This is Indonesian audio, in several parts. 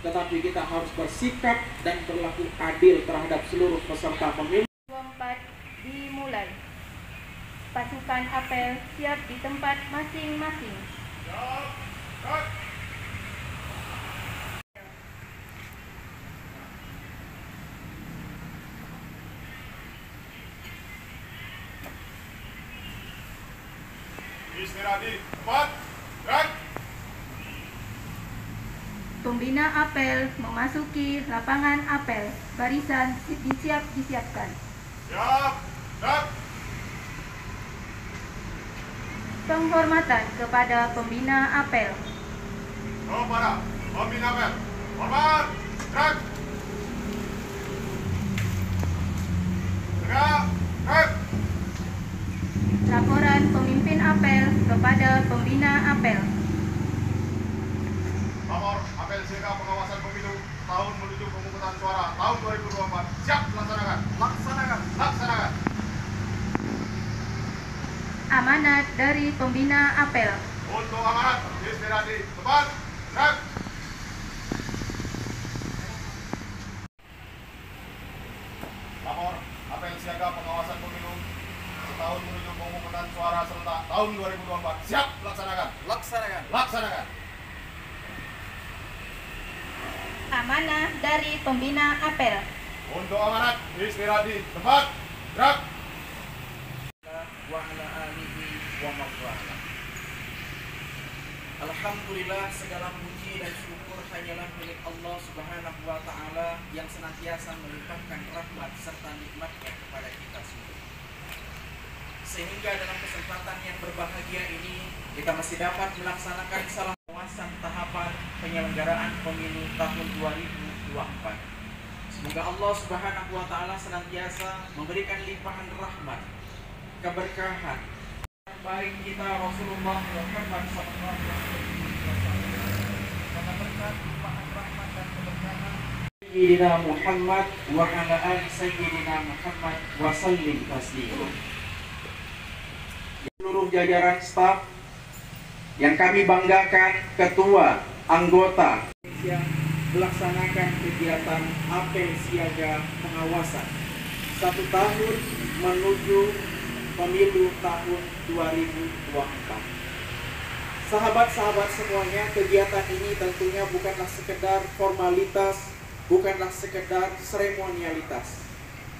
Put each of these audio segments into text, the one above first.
tetapi kita harus bersikap dan berlaku adil terhadap seluruh peserta pemilu. 24 dimulai. Pasukan apel siap di tempat masing-masing. Istirahat, cepat, gerak. Pembina apel memasuki lapangan apel. Barisan disiapkan. Siap, gerak. Penghormatan kepada pembina apel. Kepada pembina apel, hormat, gerak. Gerak, gerak. Laporan pemimpin apel kepada pembina apel. Lapor apel siaga pengawasan pemilu tahun menuju pemungutan suara tahun 2024. Siap, laksanakan. Laksanakan. Laksanakan. Amanat dari pembina apel. Untuk amanat, istirahat, cepat, gerak. Lapor apel siaga pengawasan pemilu tahun menuju pemungutan suara serentak tahun 2024. Siap, laksanakan. Laksanakan. Laksanakan. Amanah dari pembina apel. Untuk amanat, istirahat, cepat, gerak. Wa ala alihi wa mawala. Alhamdulillah, segala puji dan syukur hanyalah milik Allah Subhanahu wa Ta'ala yang senantiasa melimpahkan rahmat serta nikmatnya kepada kita semua, sehingga dalam kesempatan yang berbahagia ini kita masih dapat melaksanakan salah pengawasan tahapan penyelenggaraan pemilu tahun 2024. Semoga Allah Subhanahu wa Ta'ala senantiasa memberikan limpahan rahmat, keberkahan baik kita Rasulullah Muhammad SAW, karena berkat limpahan rahmat dan keberkahan Sayyidina Muhammad wa ala ali Sayyidina Muhammad wa sallim taslima. Seluruh jajaran staf yang kami banggakan, ketua, anggota yang melaksanakan kegiatan apel siaga pengawasan 1 tahun menuju pemilu tahun 2024. Sahabat-sahabat semuanya, kegiatan ini tentunya bukanlah sekedar formalitas, bukanlah sekedar seremonialitas.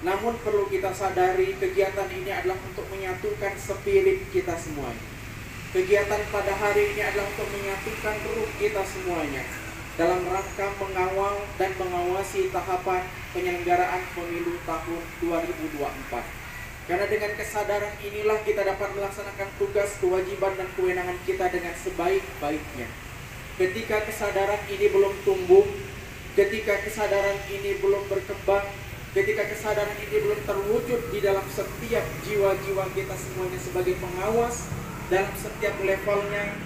Namun perlu kita sadari, kegiatan ini adalah untuk menyatukan spirit kita semuanya. Kegiatan pada hari ini adalah untuk menyatukan ruh kita semuanya dalam rangka mengawal dan mengawasi tahapan penyelenggaraan pemilu tahun 2024. Karena dengan kesadaran inilah kita dapat melaksanakan tugas, kewajiban, dan kewenangan kita dengan sebaik-baiknya. Ketika kesadaran ini belum tumbuh, ketika kesadaran ini belum berkembang, ketika kesadaran ini belum terwujud di dalam setiap jiwa-jiwa kita semuanya sebagai pengawas dalam setiap levelnya,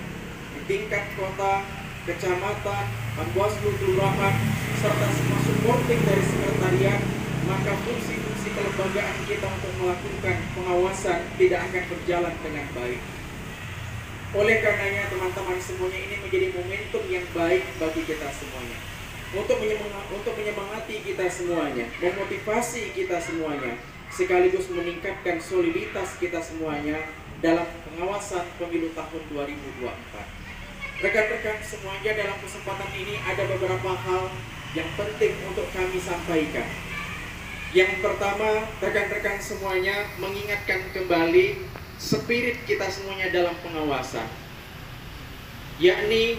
di tingkat kota, kecamatan, panwaslu, kelurahan, serta semua supporting dari sekretariat, maka fungsi-fungsi kelembagaan kita untuk melakukan pengawasan tidak akan berjalan dengan baik. Oleh karenanya teman-teman semuanya, ini menjadi momentum yang baik bagi kita semuanya untuk menyemangati kita semuanya, memotivasi kita semuanya, sekaligus meningkatkan soliditas kita semuanya dalam pengawasan pemilu tahun 2024. Rekan-rekan semuanya, dalam kesempatan ini ada beberapa hal yang penting untuk kami sampaikan. Yang pertama, rekan-rekan semuanya, mengingatkan kembali spirit kita semuanya dalam pengawasan, yakni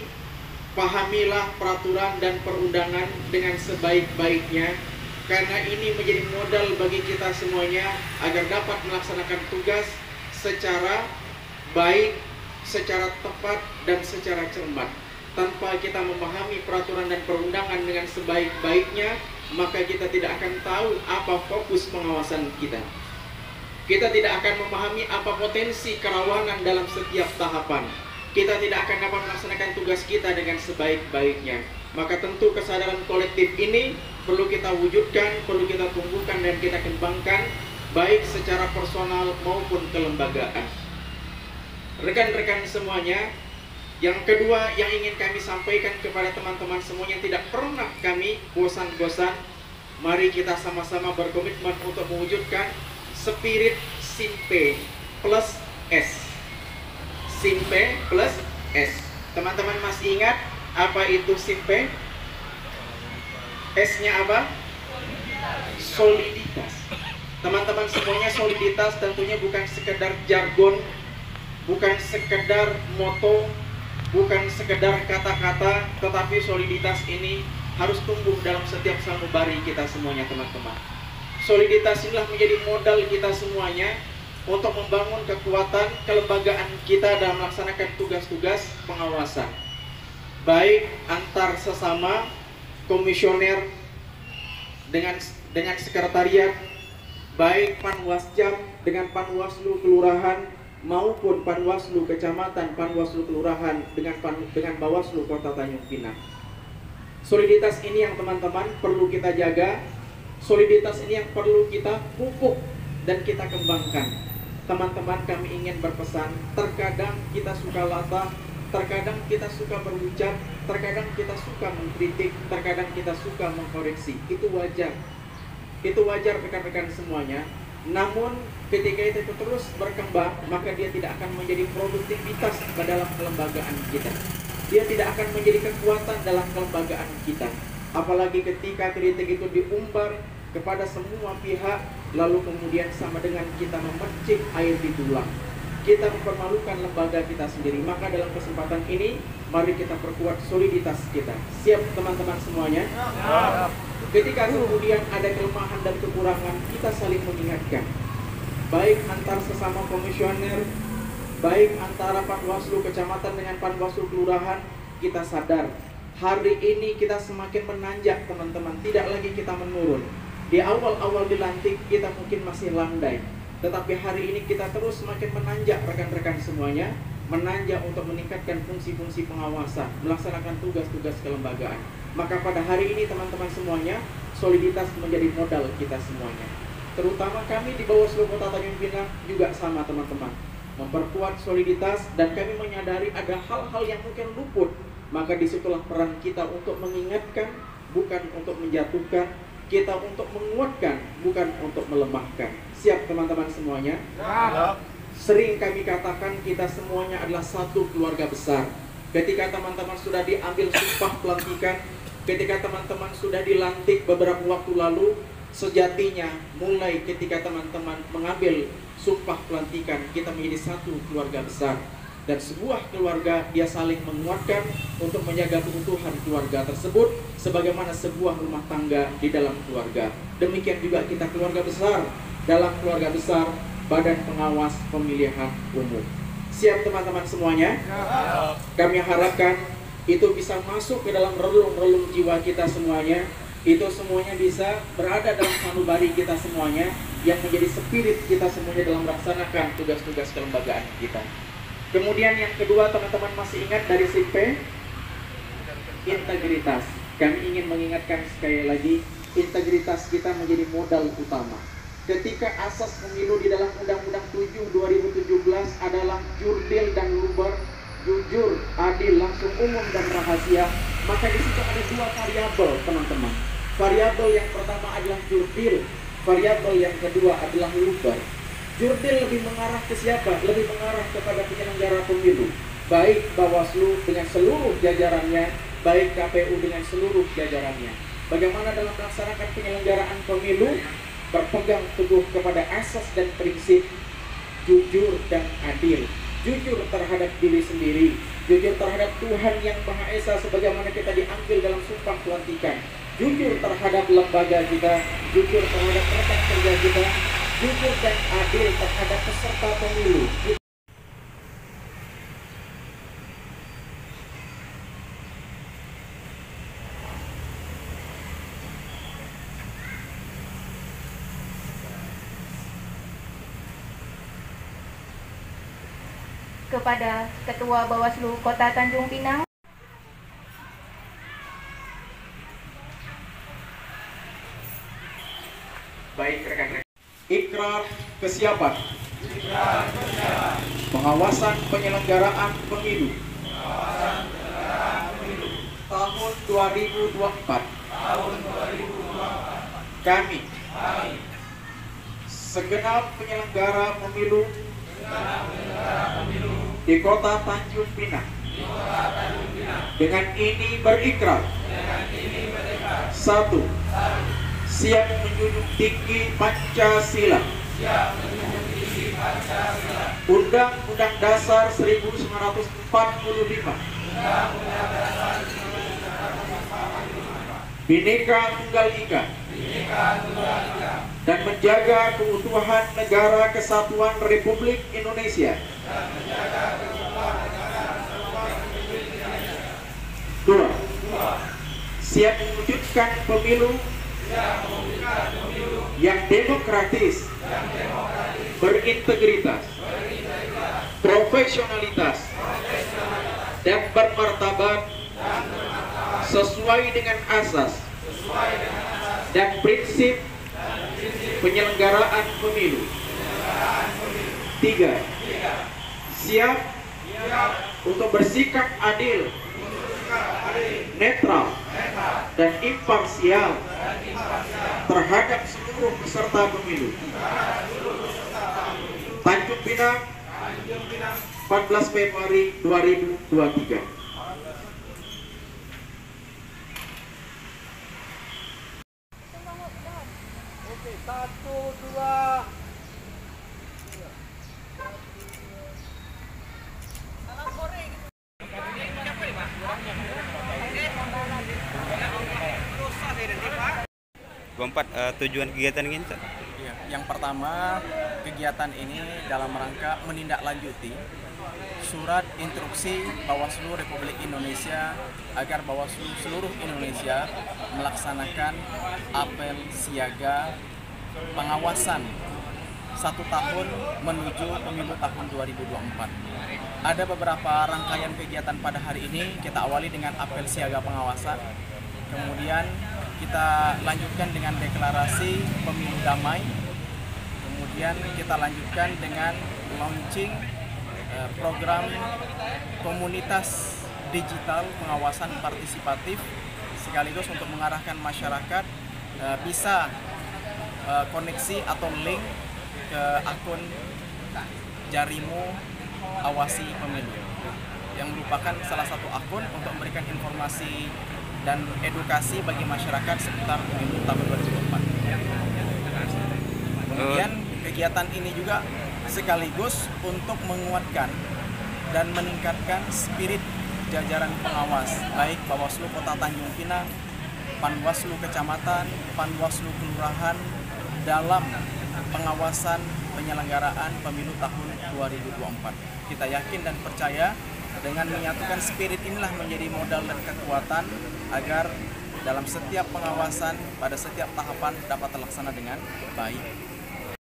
pahamilah peraturan dan perundangan dengan sebaik-baiknya, karena ini menjadi modal bagi kita semuanya agar dapat melaksanakan tugas secara baik, secara tepat, dan secara cermat. Tanpa kita memahami peraturan dan perundangan dengan sebaik-baiknya, maka kita tidak akan tahu apa fokus pengawasan kita. Kita tidak akan memahami apa potensi kerawanan dalam setiap tahapan. Kita tidak akan dapat melaksanakan tugas kita dengan sebaik-baiknya. Maka tentu kesadaran kolektif ini perlu kita wujudkan, perlu kita tumbuhkan dan kita kembangkan, baik secara personal maupun kelembagaan. Rekan-rekan semuanya, Yang kedua yang ingin kami sampaikan kepada teman-teman semuanya, tidak pernah kami bosan-bosan. Mari kita sama-sama berkomitmen untuk mewujudkan spirit SIMPE plus S. SIMPE plus S. Teman-teman masih ingat apa itu SIMPE? S-nya apa? Soliditas. Teman-teman semuanya, soliditas tentunya bukan sekedar jargon, bukan sekedar moto, bukan sekedar kata-kata, tetapi soliditas ini harus tumbuh dalam setiap sanubari kita semuanya, teman-teman. Soliditas inilah menjadi modal kita semuanya untuk membangun kekuatan kelembagaan kita dalam melaksanakan tugas-tugas pengawasan, baik antar sesama komisioner dengan sekretariat, baik Panwasjam dengan Panwaslu kelurahan, maupun Panwaslu kecamatan, Panwaslu kelurahan dengan Bawaslu Kota Tanjung Pinang. Soliditas ini yang teman-teman perlu kita jaga. Soliditas ini yang perlu kita pupuk dan kita kembangkan. Teman-teman, kami ingin berpesan, terkadang kita suka latah, terkadang kita suka berucap, terkadang kita suka mengkritik, terkadang kita suka mengkoreksi. Itu wajar. Itu wajar rekan-rekan semuanya. Namun ketika itu terus berkembang, maka dia tidak akan menjadi produktivitas dalam kelembagaan kita. Dia tidak akan menjadi kekuatan dalam kelembagaan kita. Apalagi ketika kritik itu diumbar kepada semua pihak, lalu kemudian sama dengan kita memercik air di tulang. Kita mempermalukan lembaga kita sendiri. Maka dalam kesempatan ini, mari kita perkuat soliditas kita. Siap teman-teman semuanya? Ketika kemudian ada kelemahan dan kekurangan, kita saling mengingatkan. Baik antar sesama komisioner, baik antara Panwaslu kecamatan dengan Panwaslu kelurahan, kita sadar hari ini kita semakin menanjak, teman-teman, tidak lagi kita menurun. Di awal-awal dilantik kita mungkin masih landai, tetapi hari ini kita terus semakin menanjak rekan-rekan semuanya, menanjak untuk meningkatkan fungsi-fungsi pengawasan, melaksanakan tugas-tugas kelembagaan. Maka pada hari ini teman-teman semuanya, soliditas menjadi modal kita semuanya. Terutama kami di Bawaslu Kota Tanjung Pinang juga sama, teman-teman, memperkuat soliditas, dan kami menyadari ada hal-hal yang mungkin luput. Maka disitulah peran kita untuk mengingatkan, bukan untuk menjatuhkan, kita untuk menguatkan, bukan untuk melemahkan. Siap teman-teman semuanya? Sering kami katakan kita semuanya adalah satu keluarga besar. Ketika teman-teman sudah diambil sumpah pelantikan, ketika teman-teman sudah dilantik beberapa waktu lalu, sejatinya mulai ketika teman-teman mengambil sumpah pelantikan, kita menjadi satu keluarga besar. Dan sebuah keluarga dia saling menguatkan untuk menjaga keutuhan keluarga tersebut, sebagaimana sebuah rumah tangga di dalam keluarga. Demikian juga kita keluarga besar. Dalam keluarga besar, Badan Pengawas Pemilihan Umum. Siap teman-teman semuanya? Kami harapkan itu bisa masuk ke dalam relung-relung jiwa kita semuanya. Itu semuanya bisa berada dalam sanubari kita semuanya, yang menjadi spirit kita semuanya dalam melaksanakan tugas-tugas kelembagaan kita. Kemudian yang kedua, teman-teman masih ingat dari SIMPE? Integritas. Kami ingin mengingatkan sekali lagi, integritas kita menjadi modal utama. Ketika asas pemilu di dalam Undang-Undang 7 2017 adalah jurdil dan luber, jujur, adil, langsung, umum, dan rahasia, maka di situ ada dua variabel, teman-teman. Variabel yang pertama adalah jurdil, variabel yang kedua adalah luber. Jurdil lebih mengarah ke siapa? Lebih mengarah kepada penyelenggara pemilu, baik Bawaslu dengan seluruh jajarannya, baik KPU dengan seluruh jajarannya. Bagaimana dalam melaksanakan penyelenggaraan pemilu, berpegang teguh kepada asas dan prinsip jujur dan adil. Jujur terhadap diri sendiri, jujur terhadap Tuhan Yang Maha Esa sebagaimana kita diambil dalam sumpah pelantikan, jujur terhadap lembaga kita, jujur terhadap rekan kerja kita, jujur dan adil terhadap peserta pemilu. Kepada Ketua Bawaslu Kota Tanjung Pinang, baik rekan-rekan, ikrar kesiapan pengawasan penyelenggaraan pemilu tahun 2024. Kami segenap penyelenggara pemilu di Kota Tanjung Pinang dengan ini berikrar. 1. Siap menjunjung tinggi Pancasila. Undang-Undang Dasar 1945. Bhinneka Tunggal Ika. Dan menjaga keutuhan negara kesatuan Republik Indonesia. 2. Siap mewujudkan pemilu yang demokratis, berintegritas, profesionalitas, dan bermartabat sesuai dengan asas dan prinsip penyelenggaraan pemilu. 3. Siap untuk bersikap adil, netral, dan imparsial terhadap seluruh peserta pemilu. Tanjung Pinang, 14 Februari 2023. Oke, 1, 2. Tujuan kegiatan ini, Pak? Ya, yang pertama, kegiatan ini dalam rangka menindaklanjuti surat instruksi Bawaslu Republik Indonesia agar Bawaslu seluruh Indonesia melaksanakan apel siaga pengawasan 1 tahun menuju pemilu tahun 2024. Ada beberapa rangkaian kegiatan pada hari ini. Kita awali dengan apel siaga pengawasan, kemudian kita lanjutkan dengan deklarasi pemilu damai, kemudian kita lanjutkan dengan launching program komunitas digital pengawasan partisipatif, sekaligus untuk mengarahkan masyarakat bisa koneksi atau link ke akun Jarimu Awasi Pemilu, yang merupakan salah satu akun untuk memberikan informasi dan edukasi bagi masyarakat seputar pemilu tahun 2024. Kemudian kegiatan ini juga sekaligus untuk menguatkan dan meningkatkan spirit jajaran pengawas, baik Bawaslu Kota Tanjung Pinang, Panwaslu Kecamatan, Panwaslu Kelurahan, dalam pengawasan penyelenggaraan pemilu tahun 2024. Kita yakin dan percaya dengan menyatukan spirit inilah menjadi modal dan kekuatan agar dalam setiap pengawasan pada setiap tahapan dapat terlaksana dengan baik.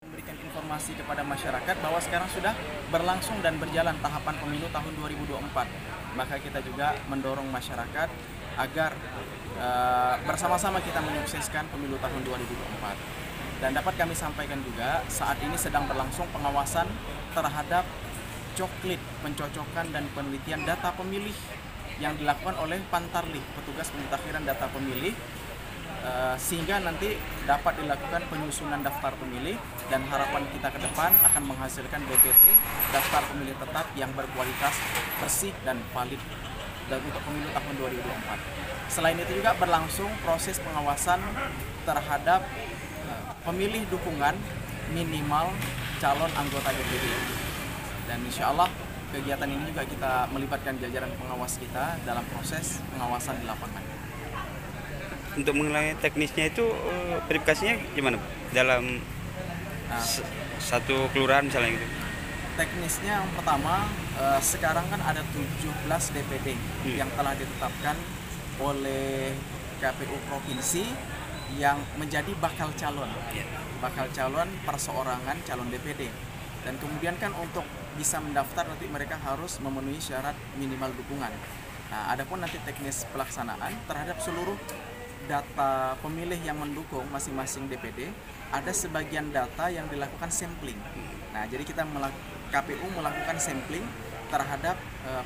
Memberikan informasi kepada masyarakat bahwa sekarang sudah berlangsung dan berjalan tahapan pemilu tahun 2024. Maka kita juga mendorong masyarakat agar bersama-sama kita menyukseskan pemilu tahun 2024. Dan dapat kami sampaikan juga, saat ini sedang berlangsung pengawasan terhadap coklit pencocokan dan penelitian data pemilih yang dilakukan oleh Pantarlih, petugas pemutakhiran data pemilih, sehingga nanti dapat dilakukan penyusunan daftar pemilih, dan harapan kita ke depan akan menghasilkan DPT, daftar pemilih tetap yang berkualitas, bersih dan valid dan untuk pemilu tahun 2024. Selain itu juga berlangsung proses pengawasan terhadap pemilih dukungan minimal calon anggota DPD. Dan insya Allah kegiatan ini juga kita melibatkan jajaran pengawas kita dalam proses pengawasan di lapangan. Untuk mengenai teknisnya itu verifikasinya gimana, Pak? Dalam satu kelurahan misalnya gitu? Teknisnya yang pertama, sekarang kan ada 17 DPD yang telah ditetapkan oleh KPU Provinsi yang menjadi bakal calon perseorangan calon DPD. Dan kemudian kan untuk bisa mendaftar nanti mereka harus memenuhi syarat minimal dukungan. Nah, adapun nanti teknis pelaksanaan terhadap seluruh data pemilih yang mendukung masing-masing DPD, ada sebagian data yang dilakukan sampling. Nah, jadi KPU melakukan sampling terhadap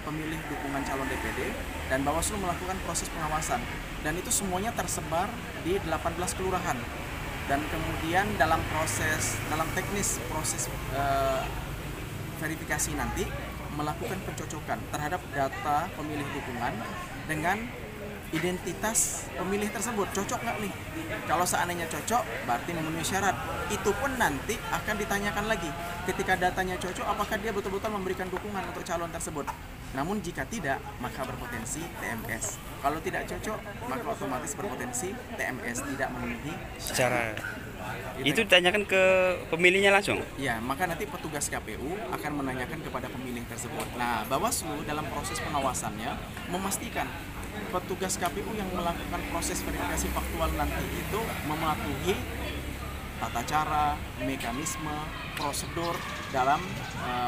pemilih dukungan calon DPD, dan Bawaslu melakukan proses pengawasan, dan itu semuanya tersebar di 18 kelurahan. Dan kemudian dalam teknis proses verifikasi nanti melakukan pencocokan terhadap data pemilih dukungan dengan identitas pemilih tersebut. Cocok nggak nih? Kalau seandainya cocok, berarti memenuhi syarat. Itu pun nanti akan ditanyakan lagi. Ketika datanya cocok, apakah dia betul-betul memberikan dukungan untuk calon tersebut. Namun jika tidak, maka berpotensi TMS. Kalau tidak cocok, maka otomatis berpotensi TMS, tidak memenuhi Secara syarat. itu ditanyakan ke pemilihnya langsung. Ya, maka nanti petugas KPU akan menanyakan kepada pemilih tersebut. Nah, Bawaslu dalam proses pengawasannya memastikan petugas KPU yang melakukan proses verifikasi faktual nanti itu mematuhi tata cara, mekanisme, prosedur dalam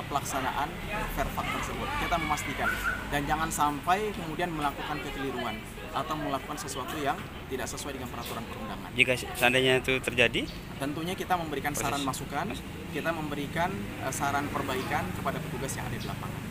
pelaksanaan verfak tersebut. Kita memastikan, dan jangan sampai kemudian melakukan kekeliruan atau melakukan sesuatu yang tidak sesuai dengan peraturan perundangan. Jika seandainya itu terjadi, Tentunya kita memberikan saran masukan, kita memberikan saran perbaikan kepada petugas yang ada di lapangan.